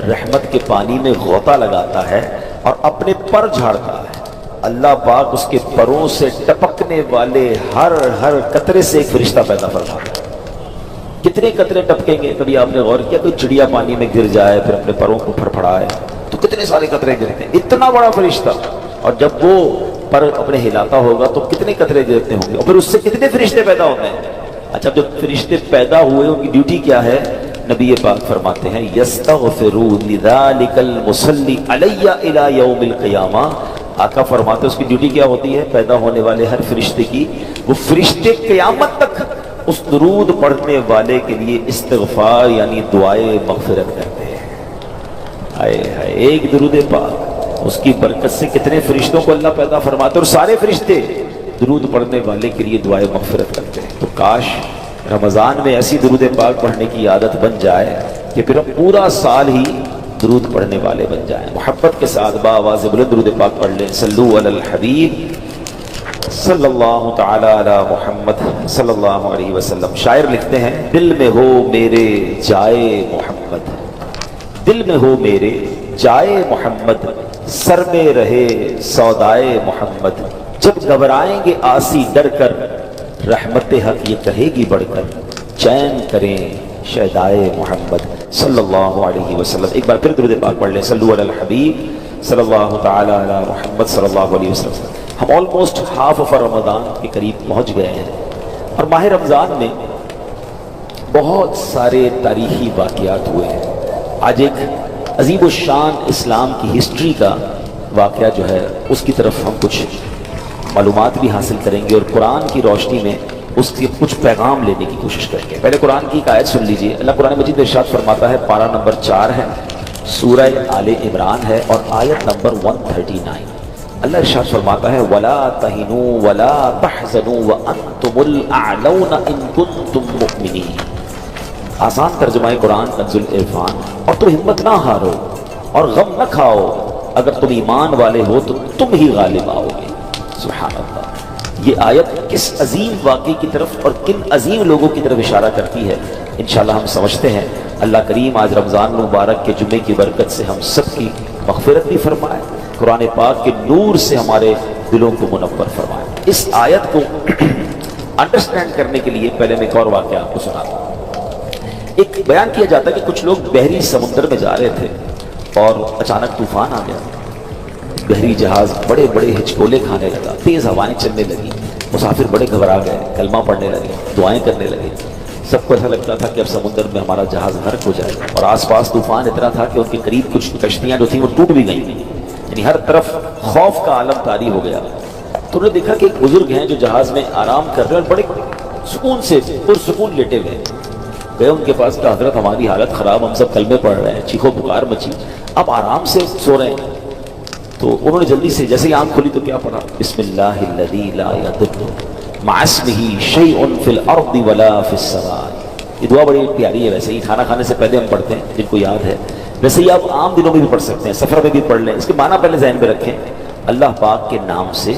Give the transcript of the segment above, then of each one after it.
رحمت کے پانی میں غوطہ لگاتا ہے اور اپنے پر جھاڑتا ہے، اللہ پاک اس کے پروں سے ٹپکنے والے ہر قطرے سے ایک فرشتہ پیدا فرماتا ہے۔ کتنے قطرے ٹپکیں گے؟ کبھی آپ نے غور کیا کوئی چڑیا پانی میں گر جائے پھر اپنے پروں کو پھڑپھڑائے تو کتنے سارے قطرے گرتے ہیں، اتنا بڑا فرشتہ، اور جب وہ پر اپنے ہلاتا ہوگا تو کتنے قطرے گرتے ہوں گے، اور پھر اس سے کتنے فرشتے پیدا ہوتے ہیں۔ اچھا جب فرشتے پیدا ہوئے ان کی ڈیوٹی کیا ہے؟ نبی پاک فرماتے ہیں یستغفرون لذالک المصلی علی الی یوم القیامہ، آقا فرماتے ہیں اس کی ڈیوٹی کیا ہوتی ہے؟ پیدا ہونے والے ہر فرشتے کی، وہ فرشتے قیامت تک اس درود پڑھنے والے کے لیے استغفار یعنی دعائے مغفرت کرتے ہیں۔ ہائے ہائے، ایک درود پاک، اس کی برکت سے کتنے فرشتوں کو اللہ پیدا فرماتے ہیں، اور سارے فرشتے درود پڑھنے والے کے لیے دعائے مغفرت کرتے ہیں۔ تو کاش رمضان میں ایسی درود پاک پڑھنے کی عادت بن جائے کہ پھر ہم پورا سال ہی درود پڑھنے والے بن جائیں۔ محبت کے ساتھ باآواز بلند درود پاک پڑھ لیں۔ صلو علی الحبیب صلی اللہ تعالی علی محمد صلی اللہ علیہ وسلم۔ شاعر لکھتے ہیں دل میں ہو میرے جائے محمد، دل میں ہو میرے جائے محمد، سر میں رہے سودائے محمد، جب گھبرائیں گے آسی ڈر کر، رحمت حق یہ کہے گی بڑھ کر، چین کریں شہدائے محمد صلی اللہ علیہ وسلم۔ ایک بار پھر درود پاک پڑھ لیں۔ صلو علی الحبیب صلی اللہ تعالی علی محمد صلی اللہ علیہ وسلم۔ ہم آلموسٹ ہاف آف رمضان کے قریب پہنچ گئے ہیں، اور ماہ رمضان میں بہت سارے تاریخی واقعات ہوئے ہیں۔ آج ایک عظیم الشان اسلام کی ہسٹری کا واقعہ جو ہے اس کی طرف ہم کچھ معلومات بھی حاصل کریں گے، اور قرآن کی روشنی میں اس کے کچھ پیغام لینے کی کوشش کریں گے۔ پہلے قرآن کی ایک آیت سن لیجئے۔ اللہ قرآن مجید میں ارشاد فرماتا ہے، پارہ نمبر 4 ہے، سورہ آل عمران ہے، اور آیت نمبر 139۔ اللہ ارشاد فرماتا ہے وَلَا تَهِنُوا وَلَا تَحْزَنُوا وَأَنْتُمُ الْأَعْلَوْنَ إِن كُنتُم مُؤْمِنِينَ۔ آسان ترجمہ قرآن کنز العرفان۔ اور تم ہمت نہ ہارو اور غم نہ کھاؤ، اگر تم ایمان والے ہو تو تم ہی غالب آؤ گے۔ سبحان اللہ۔ یہ آیت کس عظیم واقعے کی طرف اور کن عظیم لوگوں کی طرف اشارہ کرتی ہے انشاءاللہ ہم سمجھتے ہیں۔ اللہ کریم آج رمضان مبارک کے جمعے کی برکت سے ہم سب کی مغفرت بھی فرمائے، قرآن پاک کے نور سے ہمارے دلوں کو منور فرمائے۔ اس آیت کو انڈرسٹینڈ کرنے کے لیے پہلے میں ایک اور واقعہ آپ کو سناتا ہوں۔ ایک بیان کیا جاتا ہے کہ کچھ لوگ بحری سمندر میں جا رہے تھے اور اچانک طوفان آ گیا، بحری جہاز بڑے بڑے ہچکولے کھانے لگا، تیز ہوائیں چلنے لگی، مسافر بڑے گھبرا گئے، کلمہ پڑھنے لگے، دعائیں کرنے لگے۔ سب کو ایسا لگتا تھا کہ اب سمندر میں ہمارا جہاز غرق ہو جائے گا، اور آس پاس طوفان اتنا تھا کہ ان کے قریب کچھ کشتیاں جو تھیں وہ ٹوٹ بھی گئیں، یعنی ہر طرف خوف کا عالم طاری ہو گیا۔ تو انہوں نے دیکھا کہ ایک بزرگ ہیں جو جہاز میں آرام کر رہے ہیں اور بڑے سکون سے پرسکون لیٹے ہوئے گئے ان کے پاس، کہ حضرت ہماری حالت خراب، ہم سب کلمے پڑھ رہے ہیں، چیخو پکار مچی، آپ آرام سے سو رہے ہیں۔ تو انہوں نے جلدی سے جیسے ہی آنکھ کھولی تو کیا پڑھا؟ بسم اللہ الذی لا یضر مع اسمہ شیء فی الارض ولا فی السماء۔ یہ دعا بڑی پیاری ہے، ویسے ہی کھانا کھانے سے پہلے ہم پڑھتے ہیں، جن کو یاد ہے، ویسے ہی آپ عام دنوں میں بھی پڑھ سکتے ہیں، سفر میں بھی پڑھ لیں۔ اس کے معنی پہلے ذہن میں رکھیں، اللہ پاک کے نام سے،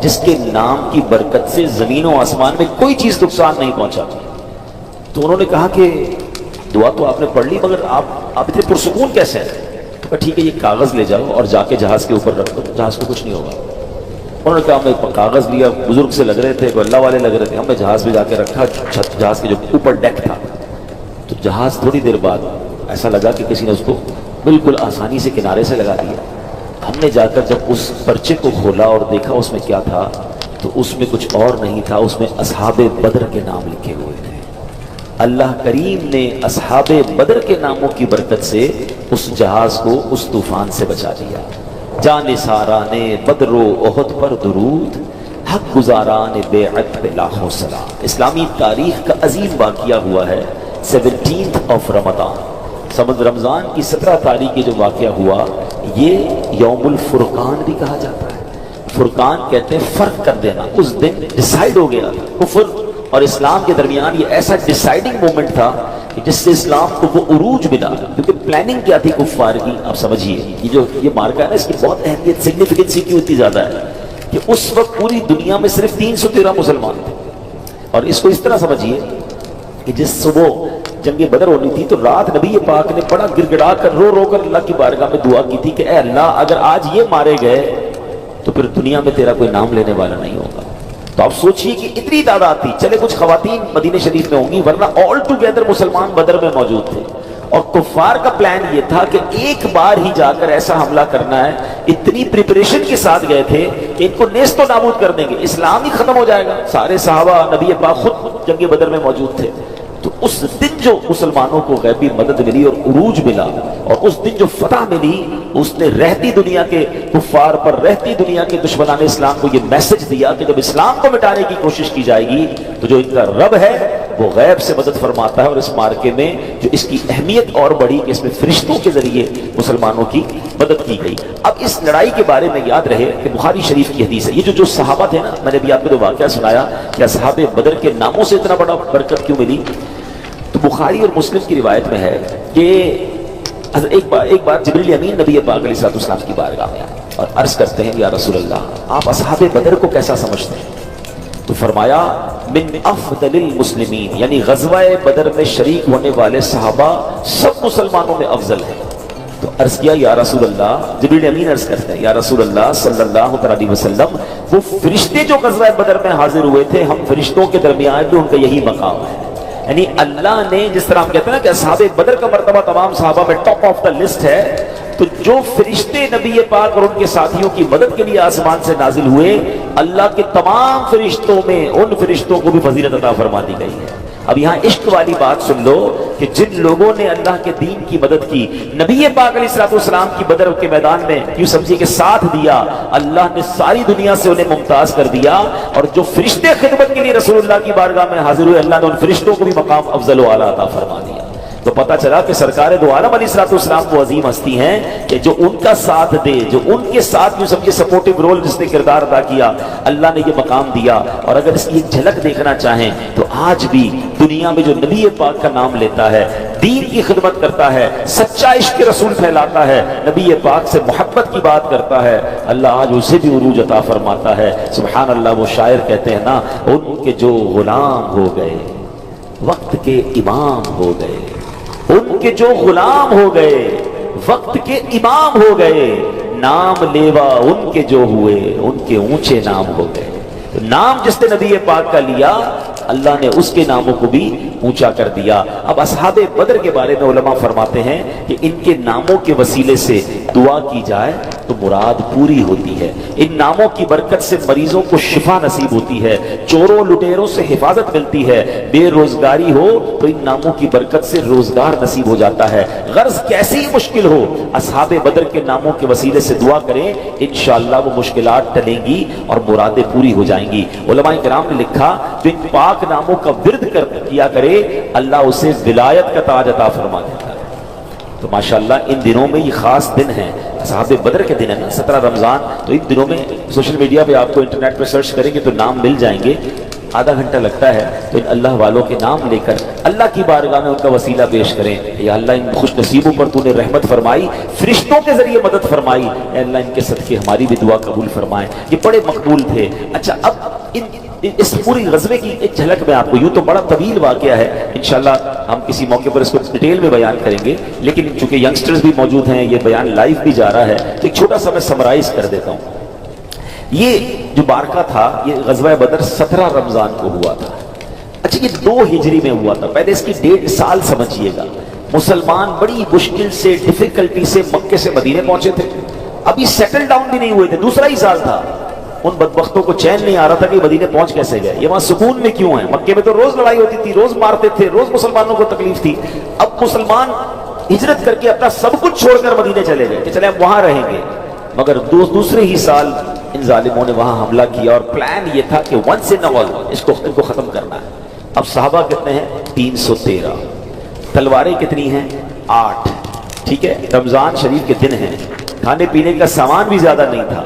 جس کے نام کی برکت سے زمین و آسمان میں کوئی چیز نقصان نہیں پہنچاتی۔ تو انہوں نے کہا کہ دعا تو آپ نے پڑھ لی، مگر آپ اتنے پرسکون کیسے ہیں؟ تو کہا ٹھیک ہے، یہ کاغذ لے جاؤ اور جا کے جہاز کے اوپر رکھ دو، جہاز کو کچھ نہیں ہوگا۔ انہوں نے کہا ہم نے کاغذ لیا، بزرگ سے لگ رہے تھے، کوئی اللہ والے لگ رہے تھے، ہم نے جہاز پہ جا کے رکھا، جہاز کے جو اوپر ڈیک تھا، تو جہاز تھوڑی دیر بعد ایسا لگا کہ کسی نے اس کو بالکل آسانی سے کنارے سے لگا دیا۔ ہم نے جا کر جب اس پرچے کو کھولا اور دیکھا اس میں کیا تھا، تو اس میں کچھ اور نہیں تھا، اس میں اصحاب بدر کے نام لکھے ہوئے تھے۔ اللہ کریم نے اصحاب بدر کے ناموں کی برکت سے اس جہاز کو اس طوفان سے بچا دیا۔ جان ساران بدر و احد پر درود، حق گزاران بیعت پہ لاکھوں سلام۔ اسلامی تاریخ کا عظیم واقعہ ہوا ہے 17 رمضان، رمضان کی 17 تاریخ کے جو واقعہ ہوا، یہ یوم الفرقان بھی کہا جاتا ہے۔ فرقان کہتے ہیں فرق کر دینا، اس دن ڈیسائیڈ ہو گیا کفر اور اسلام کے درمیان، یہ ایسا ڈیسائیڈنگ مومنٹ تھا کہ جس سے اسلام کو وہ عروج ملا، کیونکہ پلاننگ کیا تھی کفار کی، آپ سمجھیے یہ مارکا ہے نا، اس کی بہت اہمیت، سگنیفیکنسی کیوں اتنی زیادہ ہے کہ اس وقت پوری دنیا میں صرف 313 مسلمان تھے، اور اس کو اس طرح سمجھیے کہ جس صبح جنگ بدر ہونی تھی تو رات نبی پاک نے بڑا گڑگڑا کر رو رو کر اللہ کی بارگاہ میں دعا کی تھی کہ اے اللہ اگر آج یہ مارے گئے تو پھر دنیا میں تیرا کوئی نام لینے والا نہیں ہوگا. تو آپ سوچئے کہ اتنی تعداد تھی, چلے کچھ خواتین مدینہ شریف میں ہوں گی ورنہ آل ٹوگیدر مسلمان بدر میں موجود تھے, اور کفار کا پلان یہ تھا کہ ایک بار ہی جا کر ایسا حملہ کرنا ہے, اتنی پریپریشن کے ساتھ گئے تھے کہ ان کو نیست و نابود کر دیں گے, اسلام ہی ختم ہو جائے گا. سارے صحابہ نبی پاک خود جنگ بدر میں موجود تھے. تو اس دن جو مسلمانوں کو غیبی مدد ملی اور عروج ملا, اور اس دن جو فتح ملی, اس نے رہتی دنیا کے کفار پر, رہتی دنیا کے دشمنان اسلام کو یہ میسج دیا کہ جب اسلام کو مٹانے کی کوشش کی جائے گی تو جو ان کا رب ہے وہ غیب سے مدد فرماتا ہے. اور اس مارکے میں جو اس کی اہمیت اور بڑھی کہ اس میں فرشتوں کے ذریعے مسلمانوں کی مدد کی گئی. اب اس لڑائی کے بارے میں یاد رہے کہ بخاری شریف کی حدیث ہے, یہ جو صحابہ تھے نا, میں نے بھی آپ کو جو واقعہ سنایا کہ اصحاب بدر کے ناموں سے اتنا بڑا برکت کیوں ملی, تو بخاری اور مسلم کی روایت میں ہے کہ ایک بار جبریل امین نبی پاک علیہ الصلوۃ والسلام کی بارگاہ میں اور عرض کرتے ہیں یا رسول اللہ آپ اصحاب بدر کو کیسا سمجھتے ہیں؟ تو فرمایا من افضل المسلمین, یعنی غزوہ بدر میں شریک ہونے والے صحابہ سب مسلمانوں میں افضل ہیں. تو عرض کیا یا رسول اللہ, جبریل امین عرض کرتے ہیں یا رسول اللہ صلی اللہ علیہ وسلم, وہ فرشتے جو غزوہ بدر میں حاضر ہوئے تھے ہم فرشتوں کے درمیان بھی ان کا یہی مقام ہے. یعنی اللہ نے جس طرح ہم کہتے ہیں نا کہ اصحاب بدر کا مرتبہ تمام صحابہ میں ٹاپ آف دا لسٹ ہے, تو جو فرشتے نبی پاک اور ان کے ساتھیوں کی مدد کے لیے آسمان سے نازل ہوئے, اللہ کے تمام فرشتوں میں ان فرشتوں کو بھی فضیلت عطا فرما دی گئی ہے. اب یہاں عشق والی بات سن لو کہ جن لوگوں نے اللہ کے دین کی مدد کی, نبی پاک علیہ الصلوۃ والسلام کی بدر کے میدان میں یوں سمجھیے کہ ساتھ دیا, اللہ نے ساری دنیا سے انہیں ممتاز کر دیا. اور جو فرشتے خدمت کے لیے رسول اللہ کی بارگاہ میں حاضر ہوئے, اللہ نے ان فرشتوں کو بھی مقام افضل و اعلیٰ عطا فرما دیا. تو پتہ چلا کہ سرکار دو عالم علیہ الصلوۃ والسلام وہ عظیم ہستی ہیں کہ جو ان کا ساتھ دے, جو ان کے ساتھ یوں سمجھے سپورٹیو رول جس نے کردار ادا کیا, اللہ نے یہ مقام دیا. اور اگر اس کی ایک جھلک دیکھنا چاہیں تو آج بھی دنیا میں جو نبی پاک کا نام لیتا ہے, دین کی خدمت کرتا ہے, سچا عشق رسول پھیلاتا ہے, نبی پاک سے محبت کی بات کرتا ہے, اللہ آج اسے بھی عروج عطا فرماتا ہے. سبحان اللہ. وہ شاعر کہتے ہیں نا, ان کے جو غلام ہو گئے وقت کے امام ہو گئے, ان کے جو غلام ہو گئے وقت کے امام ہو گئے, نام لیوا ان کے جو ہوئے ان کے اونچے نام ہو گئے. نام جس نے نبی پاک کا لیا, اللہ نے اس کے ناموں کو بھی اونچا کر دیا. اب اصحاب بدر کے بارے میں علماء فرماتے ہیں کہ ان کے ناموں کے وسیلے سے دعا کی جائے تو مراد پوری ہوتی ہے. ان ناموں کی برکت سے مریضوں کو شفا نصیب ہوتی ہے, چوروں لٹیروں سے حفاظت ملتی ہے, بے روزگاری ہو تو ان ناموں کی برکت سے روزگار نصیب ہو جاتا ہے. غرض کیسی مشکل ہو, اصحاب بدر کے ناموں کے وسیلے سے دعا کریں, انشاءاللہ وہ مشکلات ٹلیں گی اور مرادیں پوری ہو جائیں گی. علماء کرام نے لکھا جو ان پاک ناموں کا ورد کیا کرے, اللہ اسے ولایت کا تاج عطا فرما دیتا ہے. تو ماشاءاللہ ان دنوں میں یہ خاص دن ہیں, اصحاب بدر کے دن ہے نا, 17 رمضان. تو ان دنوں میں سوشل میڈیا پہ آپ کو انٹرنیٹ پہ سرچ کریں گے تو نام مل جائیں گے, آدھا گھنٹہ لگتا ہے. تو ان اللہ والوں کے نام لے کر اللہ کی بارگاہ میں ان کا وسیلہ پیش کریں, یا اللہ ان خوش نصیبوں پر تو نے رحمت فرمائی, فرشتوں کے ذریعے مدد فرمائی, اے اللہ ان کے صدقے ہماری بھی دعا قبول فرمائیں. یہ بڑے مقبول تھے. اچھا, اب اس پوری غزوے کی ایک جھلک میں آپ کو, یوں تو بڑا طویل واقعہ ہے, انشاءاللہ ہم کسی موقع پر اس کو ڈیٹیل میں بیان کریں گے, لیکن چونکہ ینگسٹرز بھی موجود ہیں, یہ بیان لائیو بھی جا رہا ہے, تو ایک چھوٹا سا میں سمرائز کر دیتا ہوں. یہ جو بارکہ تھا, یہ غزوہ بدر 17 رمضان کو ہوا تھا. اچھا, یہ 2 ہجری میں ہوا تھا. پہلے اس کی 1.5 سال سمجھیے گا. مسلمان بڑی مشکل سے, ڈیفیکلٹی سے مکے سے مدینے پہنچے تھے, ابھی سیٹل ڈاؤن بھی نہیں ہوئے تھے, دوسرا ہی سال تھا. ان بدبختوں کو چین نہیں آ رہا تھا کہ مدینے پہنچ کیسے گئے, یہ وہاں سکون میں کیوں ہیں. مکے میں تو روز لڑائی ہوتی تھی, روز مارتے تھے, روز مسلمانوں کو تکلیف تھی. اب مسلمان ہجرت کر کے اپنا سب کچھ چھوڑ کر مدینے چلے گئے کہ چلے ہم وہاں رہیں گے. مگر دوسرے ہی سال ان ظالموں نے وہاں حملہ کیا, اور پلان یہ تھا کہ ونس ان آل اس کو ختم کرنا ہے. اب صحابہ کتنے ہیں؟ 313. تلواریں کتنی ہیں؟ 8. ٹھیک ہے, رمضان شریف کے دن ہیں, کھانے پینے کا سامان بھی زیادہ نہیں تھا,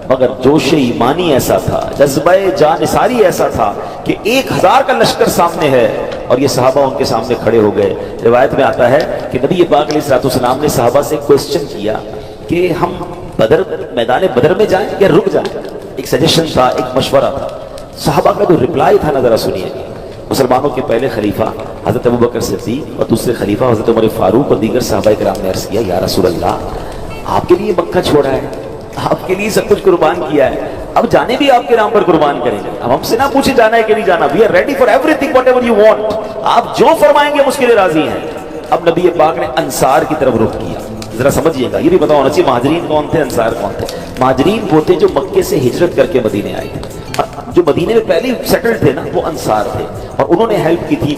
مگر جوش ایمانی ایسا تھا, جذبہ جانثاری ایسا تھا کہ 1000 کا لشکر سامنے ہے اور یہ صحابہ ان کے سامنے کھڑے ہو گئے. روایت میں آتا ہے کہ نبی پاک علیہ الصلوۃ والسلام نے صحابہ سے کوسچن کیا کہ ہم میدان بدر میں جائیں یا رک جائیں. ایک سجیشن تھا, ایک مشورہ تھا. صحابہ کا جو رپلائی تھا نا ذرا سنیے. مسلمانوں کے پہلے خلیفہ حضرت ابوبکر صدیق اور دوسرے خلیفہ حضرت عمر فاروق اور دیگر صحابہ کرام نے عرض کیا یا رسول اللہ آپ کے لیے مکہ چھوڑا ہے, آپ کے لیے سب کچھ قربان کیا ہے, اب جانے بھی آپ کے نام پر قربان کریں گے, اب ہم سے نہ پوچھے جانا ہے کہ نہیں جانا, we are ready for everything whatever you want, آپ جو فرمائیں گے ہم اس کے لیے راضی ہیں. اب نبی پاک نے انصار کی طرف رخ کیا. ذرا سمجھیے گا, یہ بھی پتا ہونا چاہیے مہاجرین کون تھے, انصار کون تھے. مہاجرین وہ تھے جو مکے سے ہجرت کر کے مدینے آئے تھے, جو مدینے میں پہلے سیٹل تھے نا وہ انصار تھے, اور انہوں نے ہیلپ کی تھی